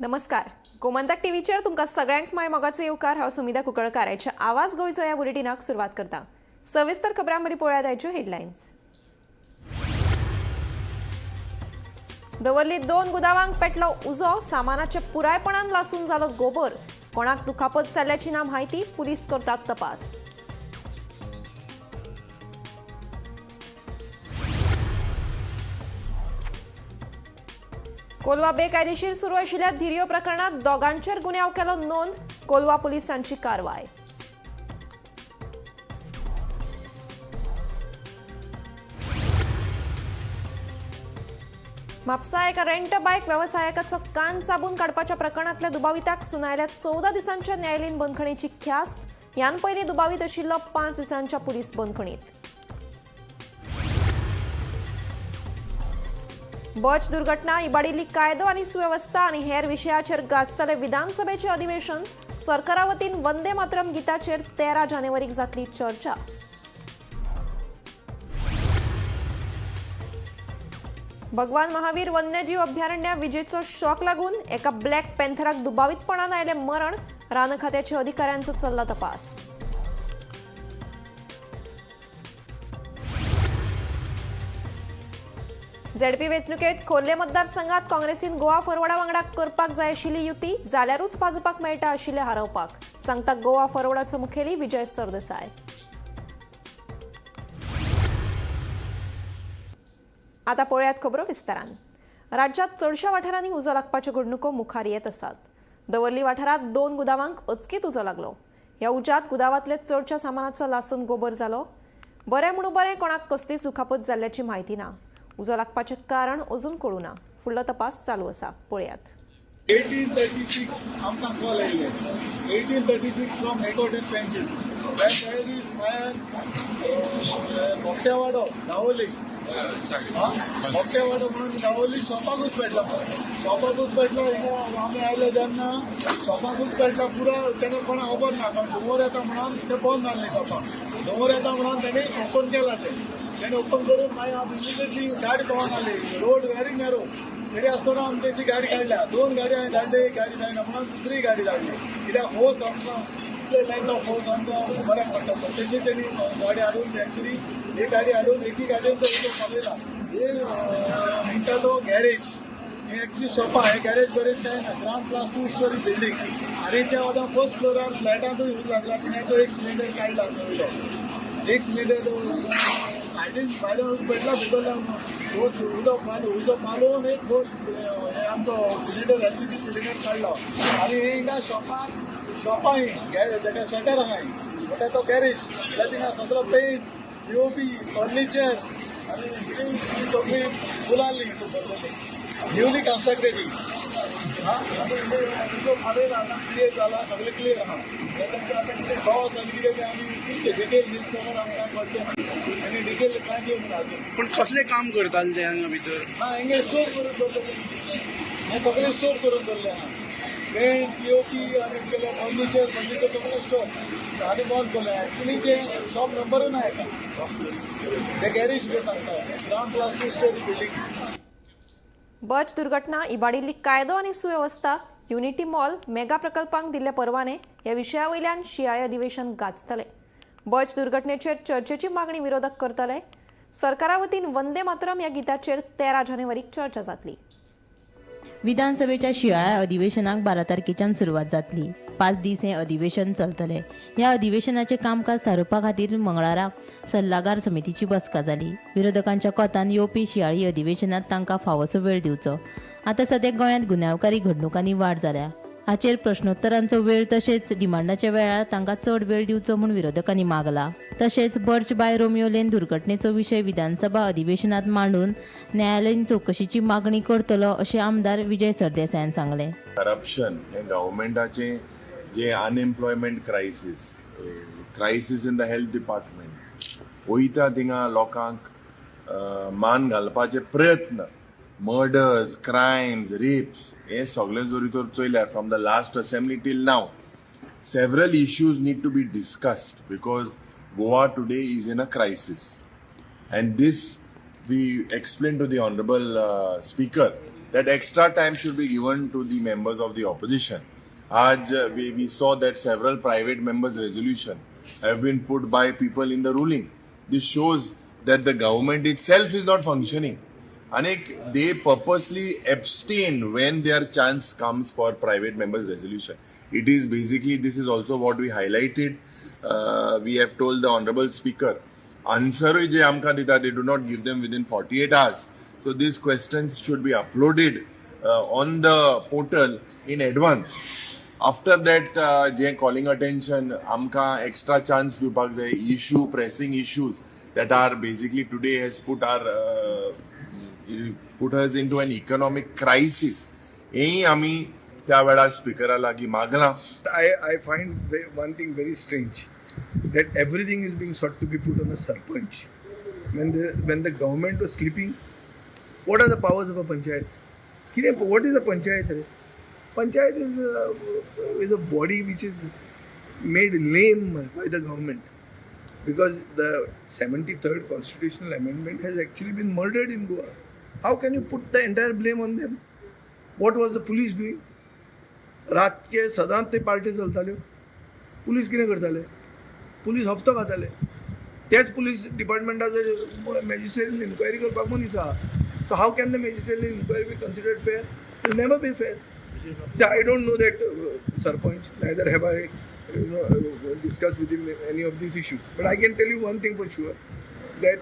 नमस्कार. गोमंतक टीव्हीचेर तुमकां सगळ्यांक माय मोगाचो येवकार. हांव सुमिता कुंकळकाराचे आवाज गोंयचो ह्या बुलेटिनाक सुरवात करता. सविस्तर खबरां मदीं पळयात आयच्यो हेडलायन्स. दवर्ली 2 गुदावांक पेटलो उजो. सामानाचे पुरायपणान लासून जालो गोबर. कोणाक दुखापत जाल्ल्याची ना म्हायती. पुलीस करतात तपास. कोलवा बेकायदेशीर सुरू आशिल्ल्या धिरयो प्रकरणात दोगांचेर गुन्यांव केलो नोंद. कोलवा पुलिसांची कारवाय. म्हापसा एका रेंट बायक वेवसायकाचो कान साबून काडपाच्या प्रकरणातल्या दुबाविताक सुनायल्या 14 दिसांच्या न्यायालयीन बंदखणीची ख्यास्त. ह्यान पयलीं दुबावीत आशिल्लो 5 दिसांच्या पुलीस बंदखणीत. बच दुर्घटना, इबाडिल्ली कायदो आनी सुवेवस्था आनी हेर विशयाचेर गाजतले विधानसभेचे अधिवेशन. सरकारा वतीन वंदे मातरम गिताचेर 13 जानेवारीक जातली चर्चा. भगवान महावीर वन्यजीव अभयारण्या विजेचो शॉक लागून एका ब्लॅक पॅन्थराक दुबावितपणान आयले मरण. रान खात्याच्या अधिकाऱ्यांचो चल्ला तपास. झेडपी वेंचणुकेत खोर्ले मतदारसंघात काँग्रेसीन गोवा फॉरवर्डा वांगडा करपाक जाय आशिल्ली युती. जाल्यारूच भाजपाक मेळटा आशिल्ले हारोवपाक, सांगता गोवा फॉरवर्डाचो मुखेली विजय सरदेसाय. आता पळयात खबरो विस्तारान. राज्यात चडशा वाठारांनी उजो लागपाच्यो घडणुको मुखार येत आसात. दवर्ली वाठारांत 2 गुदावांक अचकीत उजो लागलो. ह्या उज्यात गुदावांतले चडशा सामानाचो लासून गोबर जालो. बरें म्हणून बरें, कोणाक कसलीच दुखापत जाल्ल्याची म्हायती ना. उजो लागपाचें कारण अजून कळूं ना. फुडलो तपास चालू आसा. पळयात. 1836 आमकां कॉल आयले. 1836 फ्रॉम हेकोटेन पेंजीन. When there is fire, मोठ्यावाडो दावोली. मोठ्यावाडो म्हणून दावोली शॉपाकूच पेटला. शॉपाकूच पेटला. आमी आयले जेन्ना शॉपाकूच पेटला पुरो. तेका कोणाक खबर ना, कारण धुंवर येता म्हणून ते बंद जाल्ले शॉपाक. धुंवर येता म्हणून तेणी ओपन केला. तेणे ओपन करून मागीर आमी इमिडिएटली गाडी पळोवन आली. Road very narrow. तरी आसतना आमी तेची गाडी काडल्या. 2 गाडी हांवें धाडले. एक गाडी जायना म्हणून दुसरी गाडी धाडली. कित्याक होस आमकां लेंथ ऑफ होस आमकां बऱ्याक पडटा. तशी तेणी गाडी हाडून एक्चुली एक गाडी हाडून एकी गाडयेन तो पावयला. हे म्हणटा तो गॅरेज. हे एक्चुली शॉप आहे. गॅरेज बरेज काय ना. Ground plus 2 story building. आणि त्या वदा फर्स्ट फ्लोरार फ्लॅटांतूय यूज लागला. तो एक सिलिंडर काडला. एक सिलिंडर सायडीन भायल्यान उस पेटला. भितर उजो मारून एक होस आमचो सिलिंडर एलपीजी सिलिंडर काडलो. आनी हे हिंगा शॉपां तेका शटर आहाय. बट तो गॅरेज थिंगा सगळो पेंट पीओपी फर्निचर आनी सगळी फुलांनी न्यूली कन्स्ट्रक्टेड. क्लियर जाला. सगळें क्लियर आहा. लॉस आनी कितें आमी डिटेल दिवचो आमकां कळचें आनी डिटेल कांय दिवंक ना अजून. पण कसले काम करताले ते हांगा भितर? हिंगा स्टोर करून दवरलेले. हे सगळें स्टोर करून दवरले आहा. पेंट पीओपी आनी फर्निचर सगळें स्टोर आनी बंद केलें. एक्चुली ते शॉप नंबरूय ना हेका. ते गॅरेज बी सांगता. Ground plus 2 story building. बच दुर्घटना, इबाडिल्ली कायदो आनी सुवेवस्था, युनिटी मॉल मेगा प्रकल्पांक दिल्ले परवाने ह्या विशया वयल्यान शियाळे अधिवेशन गाजतले. बच दुर्घटनेचेर चर्चेची मागणी विरोधक करतले. सरकारा वतीन वंदे मातरम ह्या गिताचेर 13 जानेवारीक चर्चा जातली. विधानसभेच्या शियाळ्या अधिवेशनाक 12 तारखेच्यान सुरवात जातली. 5 दीस हे अधिवेशन चलतले. ह्या अधिवेशनाचे कामकाज थारोवपा खातीर मंगळारा सल्लागार समितीची बसका जाली. विरोधकांच्या कोंतान येवपी शियाळी अधिवेशनात तांकां फावोसो वेळ दिवचो. आतां सद्याक गोंयांत गुन्यांवकारी घडणुकांनी वाड जाल्या. हाचेर प्रश्नोत्तरांचो वेळ तशेंच डिमांडाच्या वेळार तांकां चड वेळ दिवचो म्हूण विरोधकांनी मागला. तशेंच बर्च बाय रोमियो लेन दुर्घटनेचो विशय विधानसभा अधिवेशनात मांडून न्यायालयीन चौकशीची मागणी करतलो अशें आमदार विजय सरदेसायान सांगलें. करप्शन हे गव्हर्मेंटाचे जे unemployment crisis in the health department वयता थिंगा लोकांक मान घालपाचे प्रयत्न, मर्डर्स, क्रायम्स, रेप्स हे सगळे जोरी तर चोयल्यार फ्रॉम द लास्ट असेंब्ली टील नाव. Several issues need to be discussed because Goa today is in a crisis. And this we explained to the Honorable Speaker that extra time should be given to the members of the opposition. We saw that several private members' resolution have been put by people in the ruling. This shows that the government itself is not functioning. And they purposely abstain when their chance comes for private members' resolution. It is basically, this is also what we highlighted. We have told the Honorable Speaker, answer je amka dita, they do not give them within 48 hours. So these questions should be uploaded on the portal in advance. After that, je calling attention, amka extra chance diवपाक जाय, issue, pressing issues that are basically today has put us into an economic crisis. हेही आम्ही त्या वेळार स्पीकरा लागीं मागला. I find one thing very strange, that everything is being sought to be put on a sarpanch. When the government was sleeping, what are the powers of a panchayat? What is a panchayat? Panchayat is a body which is made lame by the government, because the 73rd constitutional amendment has actually been murdered in Goa. How can you put the entire blame on them? What was the police doing? रात के सदांच ते party चलताल्यो. Police कितें करताले? Police हफ्तो खाताले. तेच police डिपार्टमेंटाचो magistrate inquiry करपाक मनीस आहा. So how can the magistrate inquiry be considered fair? It will never be fair. So I don't know that Sarpanch, neither have I discussed with him any of these issues. But I can tell you one thing for sure, that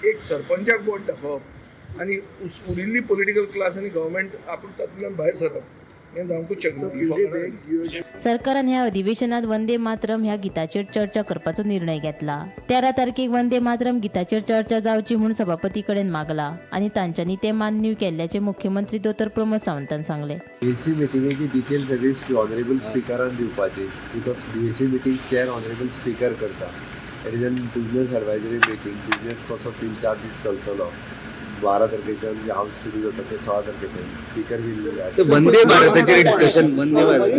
एक सरपंचाक बोट दाखोवप आनी उरिल्ली political class आनी government आपण तातूंतल्यान भायर सरप हें जावंकूच शकना. सरकारान ह्या अधिवेशनात वंदे मातरम ह्या गिताचेर चर्चा करपाचो निर्णय घेतला. 13 तारखेक वंदे मातरम गिताचेर चर्चा जावची म्हूण सभापती कडेन मागला आनी तांच्यांनी ते मान्य केल्ल्याचे मुख्यमंत्री दोतोर प्रमोद सावंतान सांगले. BSc मिटिंगेची डिटेल सगळी ऑनरेबल स्पिकरान दिवपाची, because BSc meeting chair honourable speaker करता. It is an business advisory meeting. Business कसो 3-4 दीस चलतलो. 12 तारखेच्यान जे हाऊस सुरू जाता ते 16 तारखेच्यान स्पीकर बील वंदे भारताचे डिस्कशन वंदे भारत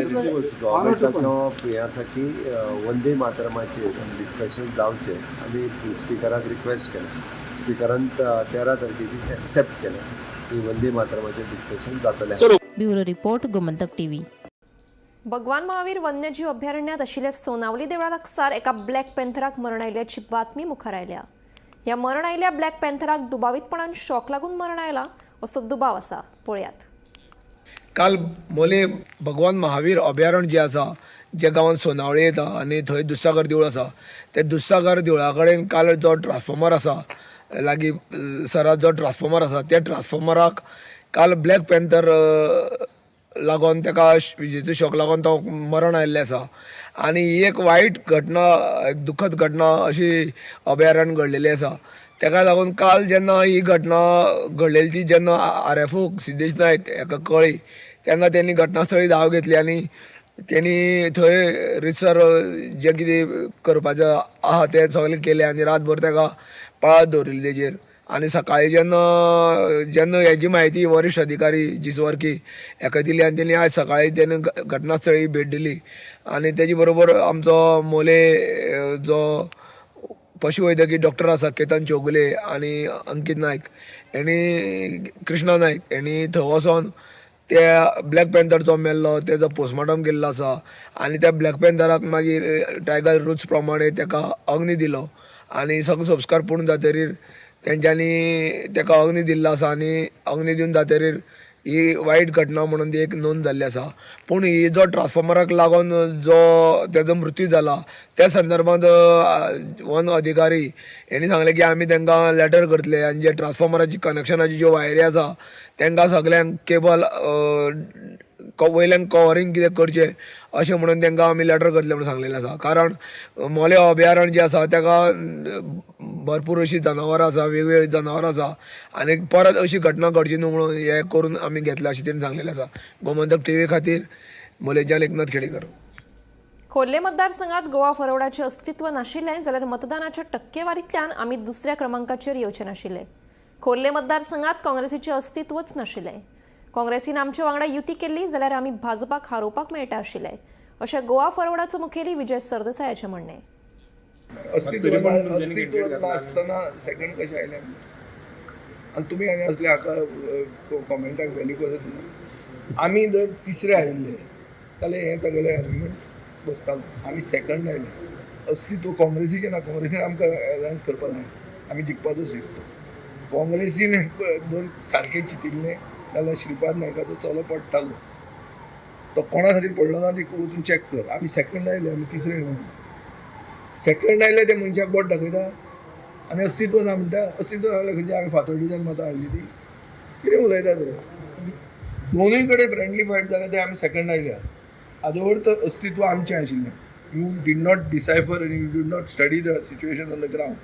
गव्हर्मेंटाचो हे आसा की वंदे मातरमाचेर डिस्कशन जावचें. आमी स्पिकराक रिक्वेस्ट केला. स्पिकरान 13 तारखेची एक्सेप्ट केलें की वंदे मातरमाचेर डिस्कशन जातलें. Bureau report Gomantak TV. भगवान महावीर वन्यजीव अभयारण्यात आशिल्ल्या सोनावली देवळा लागसार एका ब्लॅक पॅन्थराक मरण आयिल्ल्याची बातमी मुखार आयल्या. ह्या मरण आयिल्ल्या ब्लॅक पॅन्थराक दुबावीतपणान शॉक लागून मरण आयला असो दुबाव आसा. पळयात. काल मोले भगवान महावीर अभयारण्य जे आसा, जे गांवांत सोनावळे येता आनी थंय दुधसागर देवूळ आसा, ते दुधसागर देवळा कडेन काल जो ट्रान्सफॉर्मर आसा लागीं सरात जो ट्रान्सफॉर्मर आसा, त्या ट्रान्सफॉर्मराक काल ब्लॅक पॅन्थर लागून ताका विजेचो शॉक लागून तो मरण आयिल्लें आसा. आनी ही एक वायट घटना, एक दुखद घटना अशी अभयारण्य घडलेली आसा. ताका लागून काल जेन्ना ही घटना घडलेली ती जेन्ना RFO सिद्धेश नायक हाका कळ्ळी, तेन्ना त्यांनी घटनास्थळी धांव घेतली आनी त्यांनी थंय रितसर जे कितें करपाचें आहा तें सगळें केलें आनी रातभर ताका पळात दवरिल्ली तेजेर. आनी सकाळीं जेन्ना हेजी म्हायती वरिश्ठ अधिकारी जिसवर्की हाका दिली आनी तेणी आयज सकाळीं तेणें घटनास्थळी भेट दिली. आनी तेजे बरोबर आमचो मोले जो पशुवैद्यकीय डॉक्टर आसा केतन चौगुले आनी अंकीत नायक हेणी कृष्णा नायक हेणी थंय वचोन त्या ब्लॅक पॅन्थर जो मेल्लो तेजो पोस्टमॉर्टम केल्लो आसा. आनी त्या ब्लॅक पॅन्थराक मागीर टायगर रुट्स प्रमाणे ताका अग्नी दिलो आनी सगळो संस्कार पूर्ण जातकीर तेंच्यांनी ताका अग्नी दिल्लो आसा. आनी अग्नी दिवन जातकीर ही वायट घटना म्हणून ती एक नोंद जाल्ली आसा. पूण ही जो ट्रान्सफॉर्मराक लागून जो तेजो मृत्यू जाला त्या संदर्भांत वन अधिकारी हेणी सांगलें की आमी तांकां लॅटर करतले आनी जे ट्रान्सफॉर्मराची कनेक्शनाची ज्यो वायरी आसा तांकां सगल्यांक केबल वयल्यान कवरींग कितें करचें अशें म्हणून तांकां आमी लॅटर करतले म्हणून सांगलेलें आसा. कारण मोले अभयारण्य जें आसा ताका भरपूर अशीं जनावरां आसा, वेगवेगळीं जनावरां आसा आनी परत अशी घटना घडची न्हू म्हणून हें करून आमी घेतलें अशें तेणी सांगलेलें आसा. गोमंतक टीव्ही खातीर मोलेच्यान एकनाथ खेडेकर. खोर्ले मतदारसंघात गोवा फॉरवर्डाचें अस्तित्व नाशिल्लें जाल्यार मतदानाच्या टक्केवारींतल्यान आमी दुसऱ्या क्रमांकाचेर येवचे नाशिल्ले. खोर्ले मतदारसंघात काँग्रेसीचें अस्तित्वच नाशिल्लें. काँग्रेसीन आमचे वांगडा युती केल्ली जाल्यार आमी भाजपाक हारोवपाक मेळटा आशिल्लें अशें गोवा फॉरवर्डाचो मुखेली विजय सरदेसायाचें म्हणणें. अस्तित्व नासतना सेकंड कशें आयलें? आनी तुमी हांगा असले हाका कॉमेंटाक व्हॅल्यू कसो दिना. आमी जर तिसरे आयिल्ले जाल्यार हें तागेलें आर्ग्युमेंट बसतालो. आमी सेकंड आयले अस्तित्व काँग्रेसीचें ना. काँग्रेसीन आमकां एलायन्स करपाक जाय. आमी जिखपाचो शिकतो. काँग्रेसीन जर सारकें चितिल्लें जाल्यार श्रीपाद नायकाचो चलो पडटालो. तो कोणा खातीर पडलो ना ती वचून चॅक कर. आमी सेकंड आयले, आमी तिसरे येवं. सेकंड आयले ते मनशाक बोट दाखयता आनी अस्तित्व ना म्हणटा. अस्तित्व जाल्यार खंयची आमी फातोर्डेच्यान मतां हाडली ती कितें उलयता ते. दोनूय कडेन फ्रेंडली फायट जाल्या ते आमी सेकंड आयल्या. आदवड तर अस्तित्व आमचें आशिल्लें. You did not decipher and you did not study the situation on the ground.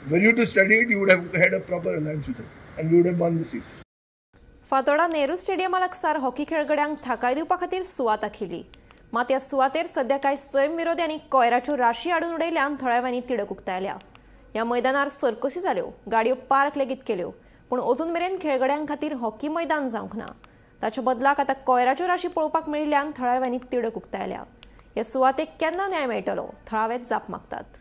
Were you to study it, you would have had a proper alliance with us and we would have won the seat. Fatorda Nehru स्टेडियमा लागसार hockey खेळगड्यांक थाकाय दिवपा खातीर सुवात आखिल्ली. मात ह्या सुवातेर सध्या कांय सैम विरोध्यांनी कोयराच्यो राशी हाडून उडयल्यान थळाव्यांनी तिडक उक्तायल्या. ह्या मैदानार सर्कसी जाल्यो, गाडयो पार्क लेगीत केल्यो, पूण अजून मेरेन खेळगड्यां खातीर हॉकी मैदान जावंक ना. ताच्या बदलाक आतां कोयराच्यो राशी पळोवपाक मेळिल्ल्यान थळाव्यांनी तिडक उक्तायल्या. ह्या सुवातेक केन्ना न्याय मेळटलो थळावे जाप मागतात.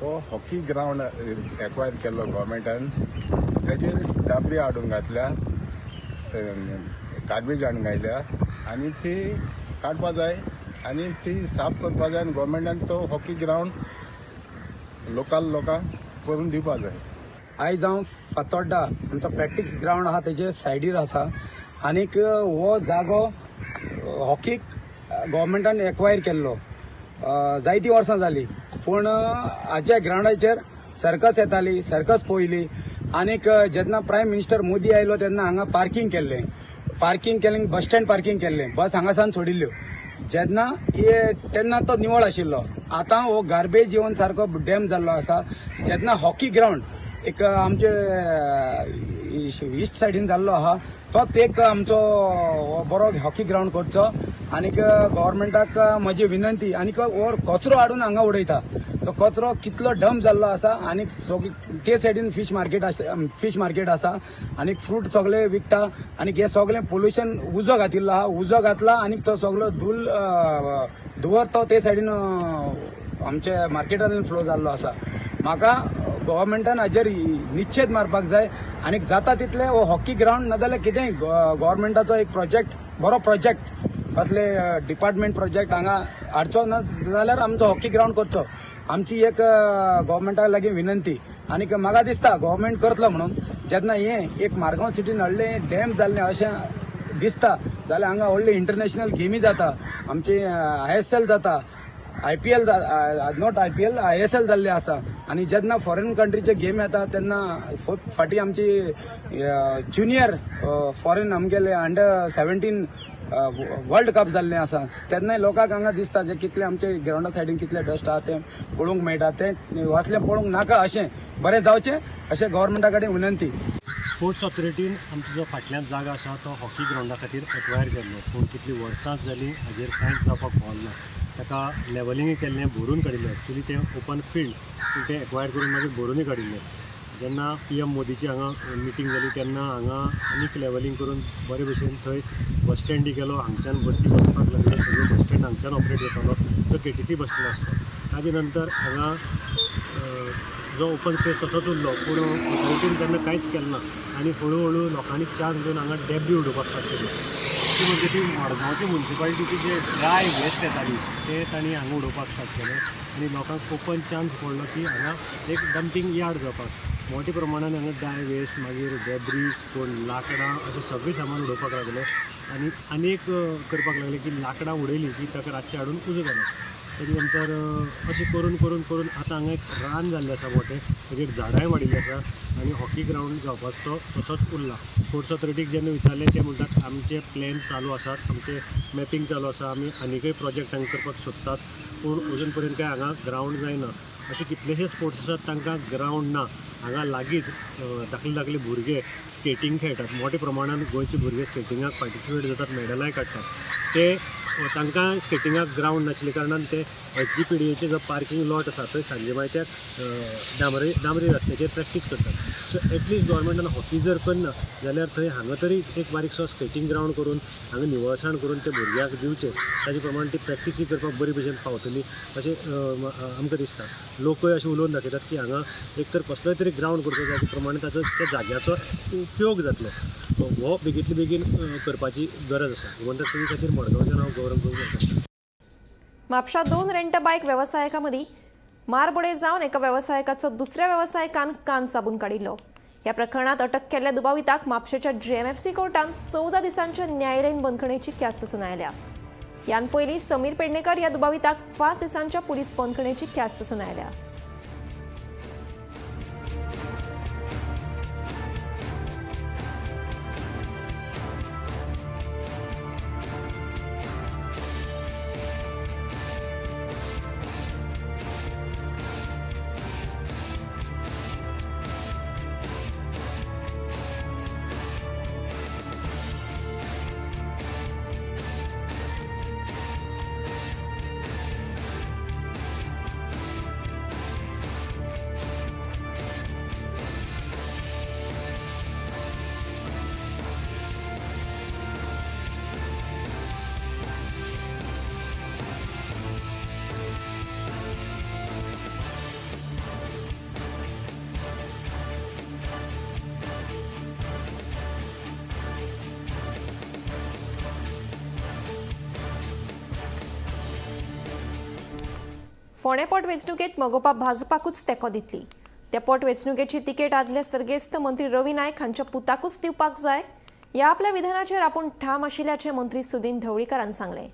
हो हॉकी ग्राउंड एक्वायर केल्लो गव्हर्मेंटान. तेजेर डाबरी हाडून घातल्या, गार्बेज हाडून घातल्या आनी ती काडपा जाय आनी ती साफ करपा जाय आनी गव्हर्मेंटान तो हॉकी ग्राउंड लोकल लोकांक करून दिवपा जाय. आयज हांव फातोर्डा आमचो प्रॅक्टीस ग्राउंड आहा तेजे सायडीर आसा आनीक हो जागो हॉकीक गव्हर्मेंटान एक्वायर केल्लो जायतीं वर्सां जालीं. पूण हाज्या ग्राउंडाचेर सर्कस येताली, सर्कस पळयली आनीक जेन्ना प्रायम मिनिस्टर मोदी आयलो तेन्ना हांगा पार्किंग केल्लें बस स्टँड पार्किंग केल्लें, बस हांगासान सोडिल्ल्यो. जेन्ना तेन्ना तो निवळ आशिल्लो. आतां हो गार्बेज येवन सारको डॅम जाल्लो आसा. जेन्ना हॉकी ग्राउंड एक आमचे इस्ट सायडीन जाल्लो आहा तोच एक आमचो बरो हॉकी ग्राउंड करचो. आनीक गव्हर्मेंटाक म्हजी विनंती, आनीक वो कचरो हाडून हांगा उडयता. तो कचरो कितलो डंप जाल्लो आसा आनीक ते सायडीन फिश मार्केट आसा आनीक फ्रूट सगळे विकता आनीक हे सगळें पोल्युशन उजो घातिल्लो आहा. उजो घातला आनीक तो सगळो धुवर तो ते सायडीन आमचे मार्केटान फ्लो जाल्लो आसा. म्हाका गव्हर्मेंटान हाजेर निश्चेध मारपाक जाय आनीक जाता तितले हो हॉकी ग्राउंड नाजाल्यार कितेंय गव्हर्मेंटाचो एक बरो प्रोजेक्ट कसले डिपार्टमेंट प्रोजेक्ट हांगा हाडचो ना जाल्यार आमचो हॉकी ग्राउंड करचो. आमची एक गव्हर्मेंटाक लागीं विनंती. आनीक म्हाका दिसता गव्हर्मेंट करतलो म्हणून. जेन्ना एक मारगांव सिटीन व्हडलें डॅम जाल्लें अशें दिसता जाल्यार हांगा व्हडली इंटरनॅशनल गेमी जाता. आमची ISL जाता, IPL नॉट IPL ISL जाल्ले आसा. आनी जेन्ना फॉरेन कंट्रीचे गेम येता तेन्ना फाटी आमची ज्युनियर फॉरेन आमगेले अंडर-17 वर्ल्ड कप जाल्लें आसा. तेन्नाय लोकांक हांगा दिसता जे कितले आमचे ग्राउंडा सायडीन कितले डस्ट आहा तें पळोवंक मेळटा. तें वाचलें पळोवंक नाका अशें बरें जावचें अशें गव्हर्मेंटा कडेन विनंती. स्पोर्ट्स ऑथॉरिटीन आमचो जो फाटल्यान जागा आसा तो हॉकी ग्राउंडा खातीर एक्वायर केल्लो. पूण कितलीं वर्सां जालीं हाजेर कांयच जावपाक पावलें ना. ताका लेवलिंगूय केल्लें, भरून काडिल्लें. एक्चुली तें ओपन फील्ड पूण तें एक्वायर करून मागीर भरूनय काडिल्लें. जेन्ना PM मोदीची हांगा मिटींग जाली तेन्ना हांगा आनीक लेवलिंग करून बरे भशेन थंय बस स्टँडी केलो. हांगच्यान बसी वचपाक लागले. सगळो बस स्टँड हांगच्यान ऑपरेट जातालो. तो KTC बस स्टँड आसलो. ताजे नंतर हांगा जो ओपन स्पेस तसोच उरलो. पूण ऑथॉरिटीन तेन्ना कांयच केलें ना आनी हळू हळू लोकांनी चान्स घेवन हांगा डॅब्री उडोवपाक स्टार्ट केली. ती म्हणजे ती मडगांवची म्युन्सिपालिटीची जे ड्राय वेस्ट येताली ते तांणी हांगा उडोवपाक स्टार्ट केलें आनी लोकांक ओपन चान्स पडलो की हांगा एक डंपिंग यार्ड जावपाक. मोठ्या प्रमाणान हांगा ड्राय वेस्ट मागीर डॅब्रीज कोण लाकडां अशें सगळें सामान उडोवपाक लागले आनी आनीक करपाक लागले की लाकडां उडयलीं की ताका रातचें हाडून उजो घालप. ताजे नंतर अशें करून करून करून आतां हांगा एक रान जाल्लें आसा मोठें. ताजेर झाडांय वाडिल्लीं आसा आनी हॉकी ग्राउंड जावपाचो तो तसोच उरला. स्पोर्ट्स ऑथॉरिटीक जेन्ना विचारलें ते म्हणटात आमचे प्लॅन चालू आसात, आमचे मॅपींग चालू आसा, आमी आनीकय प्रोजेक्ट हांगा करपाक सोदतात. पूण अजून पर्यंत काय हांगा ग्रावंड जायना. अशे कितलेशे स्पोर्ट्स आसात तांकां ग्रावंड ना. हांगा लागींच धाकले भुरगे स्केटींग खेळटात. मोठ्या प्रमाणात गोंयचे भुरगे स्केटिंगाक पार्टिसिपेट जातात, मेडलाय काडटात. ते तांकां स्केटिंगाक ग्रावंड नाशिल्ले कारणान ते HGPDAचे जो पार्किंग लॉट आसा थंय सांजे मायत्याक डांबरी रस्त्याचेर प्रॅक्टीस करतात. सो एटलिस्ट गव्हर्मेंटान हॉकी जर करना जाल्यार थंय हांगा तरी एक बारीकसो स्केटींग ग्रावंड करून हांगा निवळसाण करून ते भुरग्याक दिवचे. ताजे प्रमाण ती प्रॅक्टीस करपाक बरी भशेन पावतली अशें आमकां दिसता. लोकूय अशें उलोवन दाखयतात की हांगा एक तर कसलोय तरी ग्रावंड करचो जाचे प्रमाणे ताचो त्या जाग्याचो उपयोग जातलो. हो बेगींतले बेगीन करपाची गरज आसा. गोमंतक टीव्ही खातीर मडगांवच्यान हांव गौरव करता. म्हापशां 2 रेंट बायक वेवसायिकां मारबोडे जावन एका वेवसायिकाचो दुसऱ्या वेवसायिकान कान चाबून काडिल्लो. ह्या प्रकरणात अटक केल्ल्या दुबाविताक म्हापशेच्या JMFC कोर्टान 14 दिसांच्या न्यायालयीन बंदखणीची ख्यास्त सुनायल्या. ह्यान पयलीं समीर पेडणेकर ह्या दुबाविताक 5 दिसांच्या पुलीस बंदखणीची ख्यास्त सुनायल्या. फोंडे पोटवेंचणुकेत मोगोवपा भाजपाकूच तेंको दितली. त्या पोटवेंचणुकेची तिकेट आदले सर्गेस्त मंत्री रवी नायक हांच्या पुताकूच दिवपाक जाय. ह्या आपल्या विधानाचेर आपूण ठाम आशिल्ल्याचें मंत्री सुदीन ढवळीकरान सांगलें.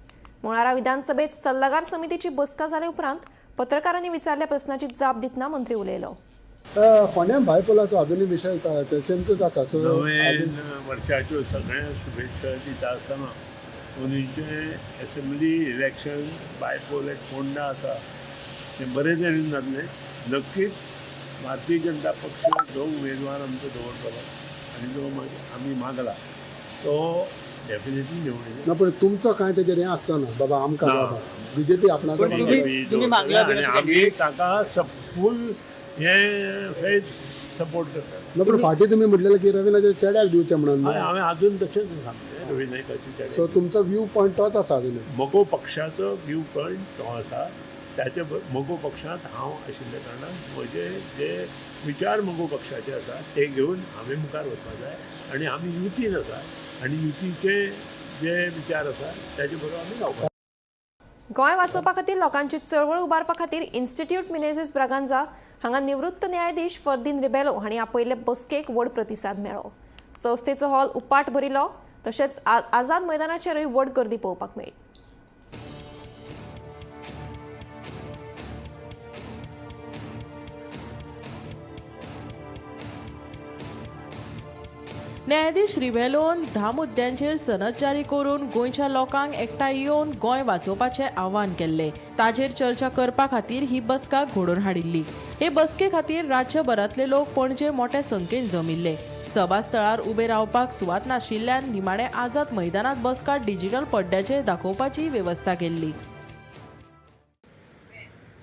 मंगळारा विधानसभेत सल्लागार समितीची बसका जाले उपरांत पत्रकारांनी विचारल्या प्रस्नाची जाप दितना मंत्री उलयलो. फोंड्या बायपोलाचो अजुनूय विशय चर्चेंतूच आसा. वर्षाच्यो सगळ्या शुभेच्छा दिता आसतना 19 असेंब्ली इलेक्शन बायपोल एक फोंडा आसा तें बरे तरेन जातलें. नक्कीच भारतीय जनता पक्ष जो उमेदवार आमचो दवरतलो आनी जो आमी मागला तो डेफिनेटली निवडून. ना पूण तुमचो कांय तेजेर हें आसचो ना बाबा आमकां BJP आपणाक आमी ताका फूल हें फेज सपोर्ट करता. ना पूण फाटीं तुमी म्हटलेलें की रवीनाच्या चेड्याक दिवचें म्हणून. हांवें अजून तशेंच सांगलें रवी नायकाची. सो तुमचो व्यू पॉयंट तोच आसा अजून. मोगो पक्षाचो व्यू पॉयंट तो आसा. त्याचे मोगो पक्षांत हांव आशिल्ल्या कारणान म्हजे जे विचार मोगो पक्षाचे आसा ते घेवन हांवें मुखार वचपाक जाय आनी आमी युतीन आसा आनी युतीचे जे विचार आसा त्याचे बरोबर आमी रावपाक. गोंय वाचोवपा खातीर लोकांची चळवळ उबारपा खातीर इन्स्टिट्यूट मिनेझीस ब्रागांझा हांगा निवृत्त न्यायाधीश फर्दीन रिबेलो हांणी आपयल्ले बसकेक व्हड प्रतिसाद मेळ्ळो. संस्थेचो हॉल उपाट भरिल्लो तशेंच आझाद मैदानाचेरूय व्हड गर्दी पळोवपाक मेळ्ळी. न्यायाधीश रिबेलोन 10 मुद्द्यांचेर सनद जारी करून गोंयच्या लोकांक एकठांय येवन गोंय वाचोवपाचें आवाहन केल्लें. ताचेर चर्चा करपा खातीर ही बसका घडोवन हाडिल्ली. हे बसके खातीर राज्यभरांतले लोक पणजे मोठ्या संख्येन जमिल्ले. सभास्थळार उबे रावपाक सुवात नाशिल्ल्यान निमाणे आझाद मैदानात बसका डिजिटल पड्ड्याचेर दाखोवपाची वेवस्था केल्ली.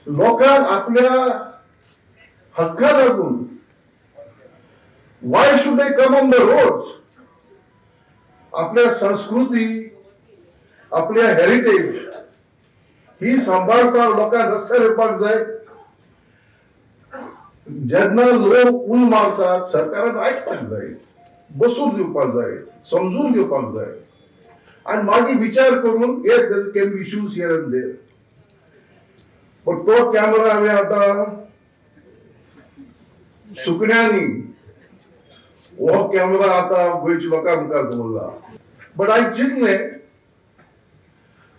लोकांक आपल्या हक्काक लागून why should they come on the roads? आपल्या संस्कृती आपल्या हेरिटेज ही सांबाळता लोकांक रस्त्यार येवपाक जाय. जेन्ना लोक उल मारतात सरकारान आयकपाक जाय, बसून दिवपाक जाय, समजून घेवपाक जाय आनी मागीर विचार करून yes there can be issues here and there. पण तो कॅमेरा हांवें आतां सुकण्यांनी हो कॅमेरा आता गोंयच्या लोकांक मुखार दवरला. बट हांवें चिंतलें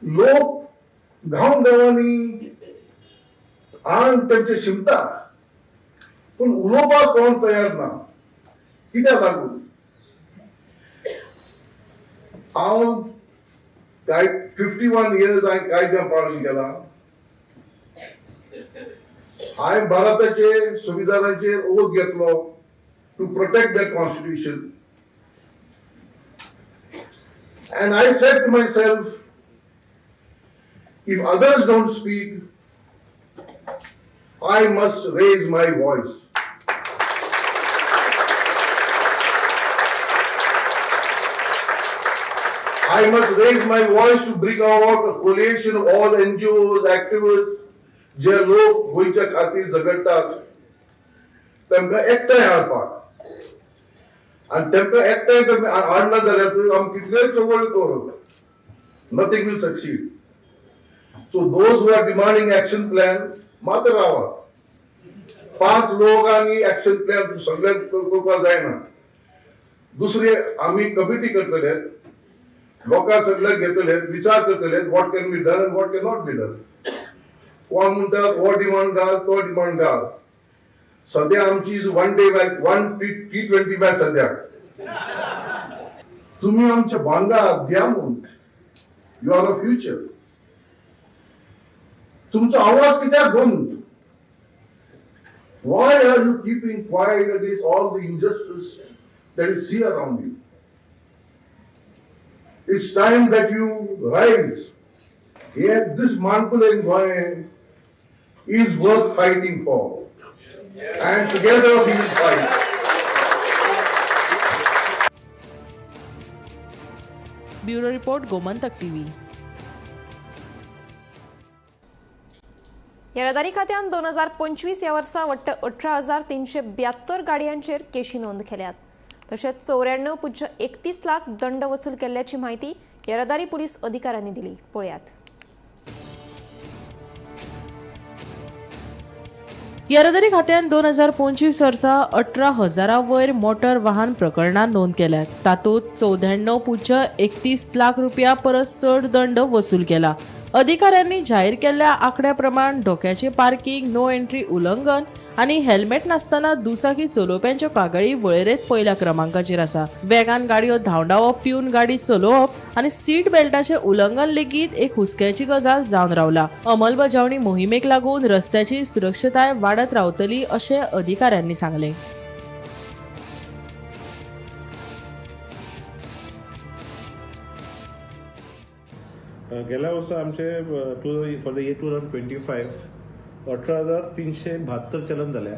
लोक गांवांनी आंग तेंचे शिंपता पूण उलोवपाक कोण तयार ना. कित्याक लागून हांव 51 इयर्स हांवें कायद्या पालन केला हांवें भारताचे संविधानाचेर ओथ घेतलो to protect that constitution. And I said to myself, if others don't speak, I must raise my voice. I must raise my voice to bring out a coalition of all NGOs, activists, जे लोक गोंयच्या खातीर झगडटात तांकां एकठांय हाडपाक. आणि तांकां एकठांय हाडना जाल्यार आमी कितलेय चळवळ करूं, nothing will succeed. So those who are demanding action plan, मात्र रावा. 5 लोकांनी ऍक्शन प्लॅन सगळ्यांक करपाक जायना. दुसरे आमी कमिटी करतले, लोकां सगळ्यांक घेतले, विचार करतले what can be done and what can not be done. कोण म्हणटा हो डिमांड घाल, तो डिमांड घाल. सध्या आमची one day match, one T20 match सध्या. तुम्ही आमच्या वांगा द्या म्हणून. You are a future. तुमचा आवाज कित्याक बंद? Why are you keeping quiet against all the injustice that you see around you? It's time that you rise. Yet this Manpul and Goyen is worth fighting for. And together we will fight. Bureau report, Gomantak TV. येरादारी खात्यान 2025 ह्या वर्सा वट्ट 18,372 गाडयांचेर केशी नोंद केल्यात. तशेंच 94.31 लाख दंड वसूल केल्ल्याची माहिती येरादारी पुलीस अधिकाऱ्यांनी दिली. पळयात. येरादारी खात्यान 2025 वर्सा 18,000 वयर मोटर वाहन प्रकरणां नोंद केल्यात. तातूंत 94.31 लाख रुपया परस चड दंड वसूल केला. अधिकाऱ्यांनी जाहीर केल्ल्या आंकड्या प्रमाण डोक्याचे पार्किंग, नो एंट्री उल्लंघन आनी हेल्मेट नासतना दुचाकी चलोवप्यांच्यो कागाळी वळेरेंत पयल्या क्रमांकाचेर आसा. वेगान गाडयो धांवडावप, पिवन गाडी चलोवप आनी सीट बेल्टाचें उल्लंघन लेगीत एक हुस्क्याची गजाल जावन रावला. अंमलबजावणी मोहिमेक लागून रस्त्याची सुरक्षताय वाडत रावतली अशें अधिकाऱ्यांनी सांगलें. गेल्या वर्सा आमचे फॉर द इयर 2025 18,372 चलन जाल्या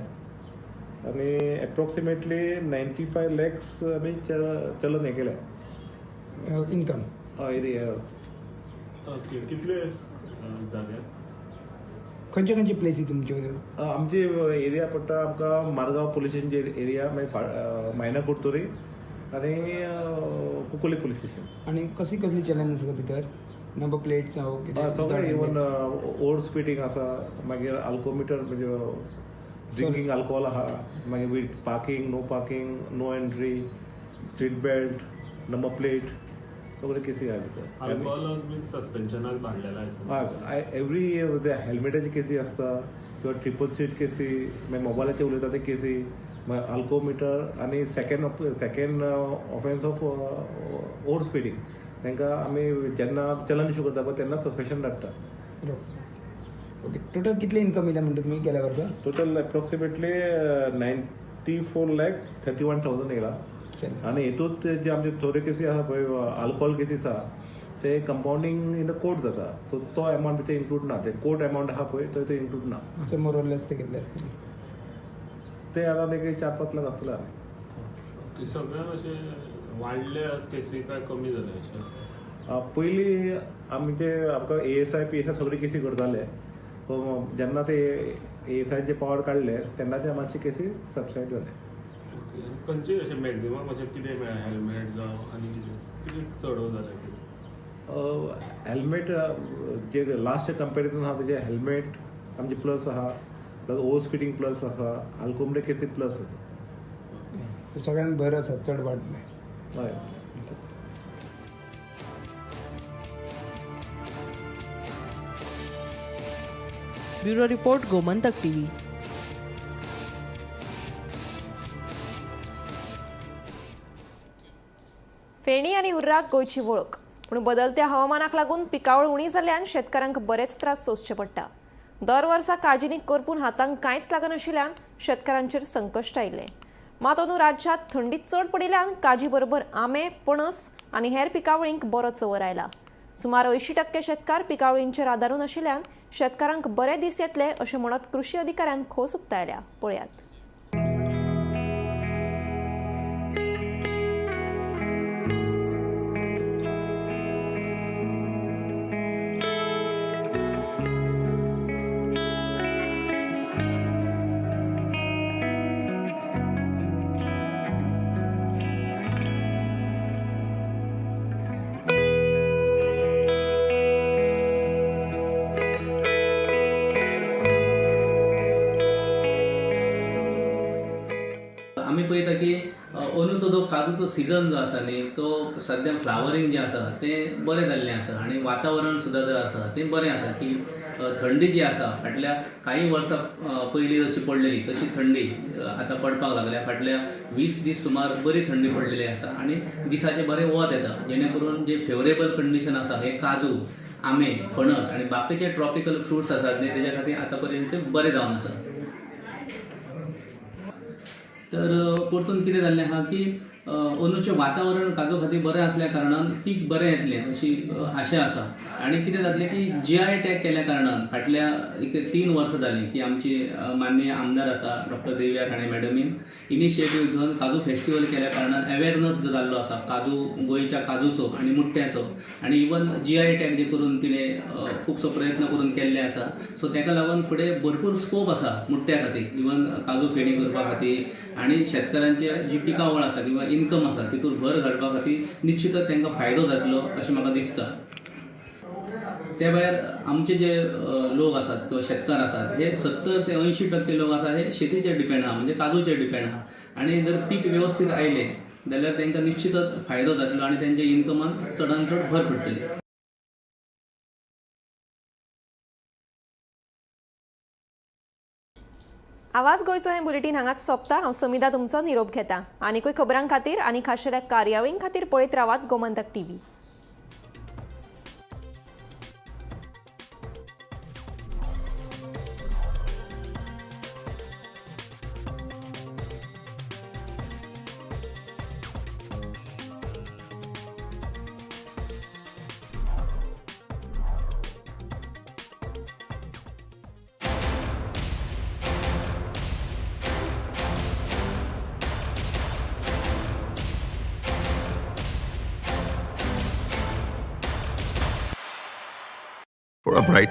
आनी एप्रोक्सिमेटली 95 लॅक्स आमी चलन हे केल्या. इन्कम कितले जागे खंयचे प्लेसी तुमच्यो? आमची एरिया पडटा आमकां मारगांव पुलीस स्टेशन एरिया, मागीर मायना कुर्तोरी आनी कुंकोली पुलीस स्टेशन. आनी कसली चलन आसा भितर? नंबर प्लेट्स सगळें इवन ओवर स्पिडींग आसा, मागीर अल्कोमिटर म्हणजे ड्रिंकींग अल्कोहोल आहा, मागीर parking, no parking, no entry, seat belt, number plate, सगळे केसी आहा भितर. अल्कोहोल सस्पेन्शनाक धाडलेला आसा. एवरी हेल्मेटाची केसी आसता किंवा ट्रिपल सीट केसी, मागीर मोबायलाचे उलयता ते केसी, मागीर अल्कोमिटर आनी second offence of over speeding तांकां आमी जेन्ना चलन इश्यू करता पळय तेन्ना सस्पेन्शन धाडटा. टोटल कितले इन्कम येयला म्हणटा तुमी गेल्या वर्सा? टोटल एप्रोक्सिमेटली 94,31,000 येयला. आनी हेतूंत जे आमचे थोडे केसी आसा पळय अल्कोहोल केसीस आहा ते कंपाउंडींग इन द कोर्ट जाता, सो तो अमावंट भितर इन्क्लूड ना. ते कोर्ट अमावंट आहा पळय तो इन्क्लूड ना. सो मोर ऑर लेस ते कितले आसतले? ते अरावंड एक 4-5 लाख आसतले. सगळ्यान अशें वाडल्या केसी काय कमी जाले अशें? पयलीं आमचे आमकां ASI PSI सगळे केसी करताले, सो जेन्ना ते ASIचे पावर काडले तेन्ना ते मातशे केसी सबसायड जाले. खंयचे अशें मॅक्झिमम अशें कितें मेळ्ळें? हेल्मेट जावं आनी कितें चड जालें केसी? हेल्मेट जे लास्ट कंपेरिजन आहा तेजे हेल्मेट आमचे प्लस आहा, प्लस ओवर स्पिडींग प्लस आहा, अल्कोमिटर केसी प्लस आसा. सगळ्यांत बरें आसा, चड वाडले. हय. Bureau report, Gomantak TV. फेणी आनी हुर्राक गोंयची वळख, पूण बदलत्या हवामानाक लागून पिकावळ उणी जाल्ल्यान शेतकारांक बरेच त्रास सोंसचे पडटा. दर वर्सा काजिनीक करपून हातांक कांयच लागनाशिल्ल्यान शेतकारांचेर संकश्ट आयिल्लें. मात अंदू राज्यांत थंडी चड पडिल्ल्यान काजी बरोबर आंबे, पणस आनी हेर पिकावळींक बरो चंवर आयला. सुमार 80% शेतकार पिकावळींचेर आदारून आशिल्ल्यान शेतकारांक बरे दीस येतले अशें म्हणत कृशी अधिकाऱ्यान खोस उक्तायल्या. पळयात. आमी पळयता की अंदूचो जो काजूचो सिजन जो आसा न्ही तो सद्या फ्लावरींग जें आसा तें बरें जाल्लें आसा आनी वातावरण सुद्दां जें आसा तें बरें आसा की थंडी जी आसा फाटल्या काही वर्सां पयलीं जशी पडलेली तशी थंडी आतां पडपाक लागल्या. फाटल्या 20 दीस सुमार बरी थंडी पडलेली आसा आनी दिसाचें बरें वत येता जेणे करून जे फेवरेबल कंडिशन आसा हे काजू, आंबे, फणस आनी बाकीचे ट्रॉपिकल फ्रुट्स आसात न्ही तेज्या खातीर आतां पर्यंत बरें जावन आसा. तर परतून कितें जाल्लें आहा की अंदूचें वातावरण काजू खातीर बरें आसल्या कारणान पीक बरें येतलें अशी आशा आसा. आनी कितें जातलें की GI टॅग केल्या कारणान फाटल्या 3 वर्सां जालीं की आमची माननीय आमदार आसा डॉक्टर देवया राणे मॅडमीन इनिशिएटीव घेवन काजू फेस्टिवल केल्या कारणान अवेरनस जो जाल्लो आसा काजू गोंयच्या काजूचो आनी मुट्ट्याचो आनी इवन GI टॅग जे करून तिणें खुबसो प्रयत्न करून केल्ले आसा. सो ताका लागून फुडें भरपूर स्कोप आसा मुट्ट्या खातीर इवन काजू फेणी करपा खातीर आनी शेतकारांची जी पिकावळ आसा किंवा इन्कम आसा तितूर भर घालपा खातीर निश्चितच तांकां फायदो जातलो अशें म्हाका दिसता. त्या भायर आमचे जे लोक आसात किंवा शेतकार आसात हे 70 ते 80% लोक आसा हे शेतीचेर डिपेंड आहा म्हणजे काजूचेर डिपेंड आहा आनी जर पीक वेवस्थीत आयलें जाल्यार तांकां निश्चितच फायदो जातलो आनी तांच्या इन्कमान चडांत चड भर पडटली. आवाज गोंयचो हें बुलेटीन हांगाच सोंपता. हांव समिधा तुमचो निरोप घेता. आनीकूय खबरां खातीर आनी खाशेल्या कार्यावळीं खातीर पळयत रावात गोमंतक TV. थोड़ा ब्राइट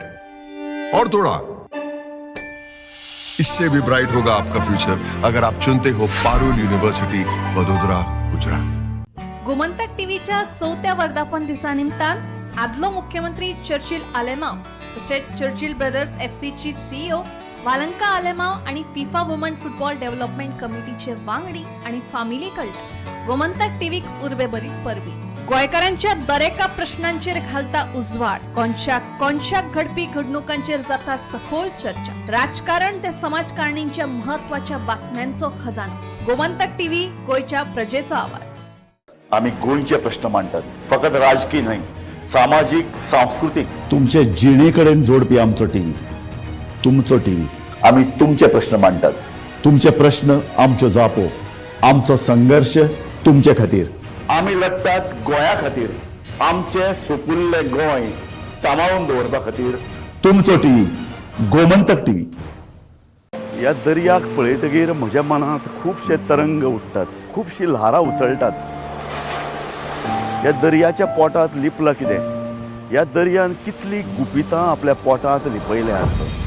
और थोड़ा, इससे भी ब्राइट होगा आपका फ्यूचर अगर आप चुनते हो पारुल यूनिवर्सिटी वडोदरा गुजरात. गोमंतक टीव्हीच्या 4थ्या वर्धापन दिसा निमतान आदलो मुख्यमंत्री चर्चिल आलेमांव तशेंच Churchill brothers FCची CEO Valanka Alemao आनी फिफा वुमन फुटबॉल डेव्हलपमेंट कमिटीचे वांगडी आनी फामिली कडल्यान गोमंतक टीव्हीक उर्बे बरी परबी. गोंयकारांच्या दरेका प्रश्नांचेर घालता उजवाड. कोणशाक घडपी घडणुकांचेर जाता सखोल चर्चा. राजकारण ते समाजकारणींच्या महत्वाच्या बातम्यांचो खजानो. गोमंतक टीव्ही गोंयच्या प्रजेचो आवाज. आम्ही गोंयचे प्रश्न मांडटात, फकत राजकीय न्हय, सामाजिक सांस्कृतिक. तुमचे जिणेकडेन जोडपी आमचो टीव्ही, तुमचो टीव्ही. आम्ही तुमचे प्रश्न मांडटात. तुमचे प्रश्न आमच्यो जापो, आमचो संघर्ष तुमचे खातीर. आम्ही लढतात गोंया खातीर. आमचे सुपुल्ले गोंय सांबाळून दवरपा खातीर तुमचो टीव्ही, गोमंतक टीव्ही. ह्या दर्याक पळयतकीर म्हज्या मनांत खुबशे तरंग उठतात, खुबशी ल्हारां उसळटात. ह्या दर्याच्या पोटांत लिपलां कितें? ह्या दर्यान कितली गुपितां आपल्या पोटांत लिपयल्यात.